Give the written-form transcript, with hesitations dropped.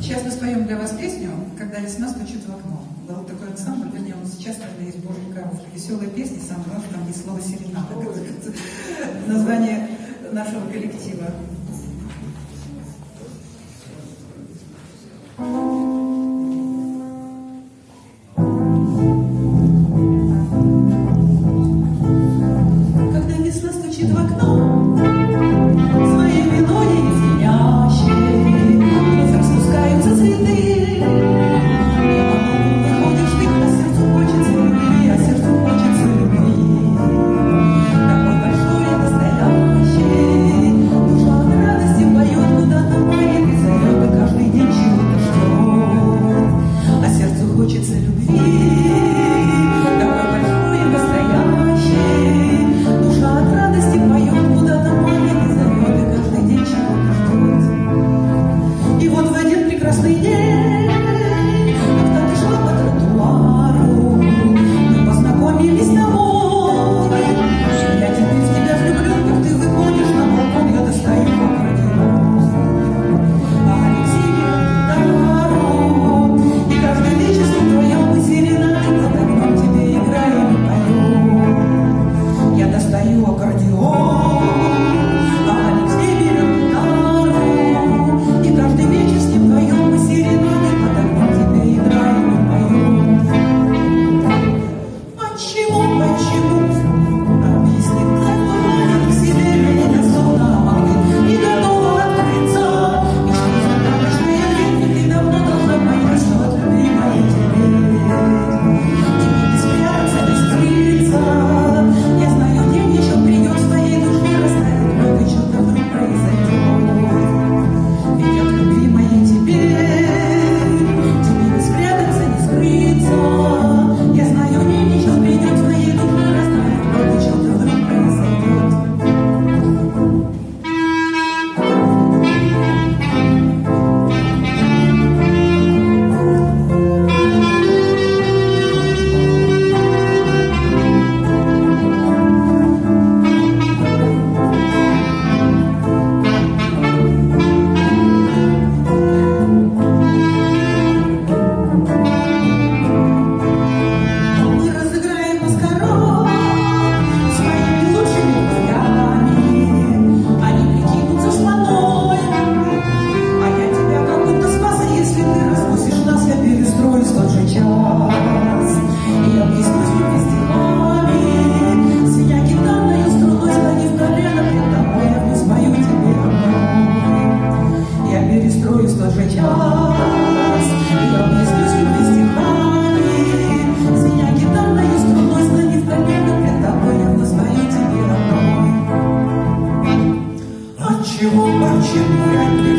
Сейчас мы споем для вас песню «Когда весна стучит в окно». Был такой ансамбль, вернее, он сейчас, когда есть Божья коровка. Веселая песня, самое главное, там есть слово «серенада». Название нашего коллектива. Когда весна стучит в окно, своей мелодией звенящей, ветер спускаются цветы. Выходишь ты, а сердцу хочется любви, а сердцу хочется любви. Такой большой и настоящий, душа от радости поет, куда-то манит и зовет, и каждый день чего-то ждет. А сердцу хочется любви. Такой большой и настоящий, душа от радости поет, куда-то манит и зовет, и каждый день чего-то ждет. И вот в один прекрасный день, когда ты шла по тротуару, мы познакомились на море. Я теперь в тебя влюблен, как ты выходишь на балкон, я достаю аккордеон. А Алексей гитару, и каждый вечер с вдвоем мы серенады под окном тебе играем и поем. Я достаю аккордеон, а Алексей берет гитару, и каждый вечер с ним вдвоем мы серенады под окном тебе играем и поем. Почему? Объясни, как к себе меня словно магнит, не готова открыться. И что загадочная дверь, ты давно должна понять, что от любви моей тебе не спрятаться, не скрыться. Я знаю, день еще придет, в твоей душе растает лед, и что-то вдруг произойдет. Ведь от любви моей тебе не спрятаться, не скрыться. Я знаю, день еще придет, в твоей душе растает лед, и что-то вдруг произойдет. Мы разыграем маскарад своими лучшими взглядами. Они прикинутся шпаной, а я тебя как будто спас. И если ты распустишь нас, я перестроюсь в тот же час. И объяснюсь тебе стихами, звеня гитарной струной, склонив колено пред тобой, я вниз спою тебе одной. Я перестроюсь в тот же час. И объяснюсь тебе стихами, звеня гитарной струной, склонив колено пред тобой, я вниз спою тебе одной. Отчего, я не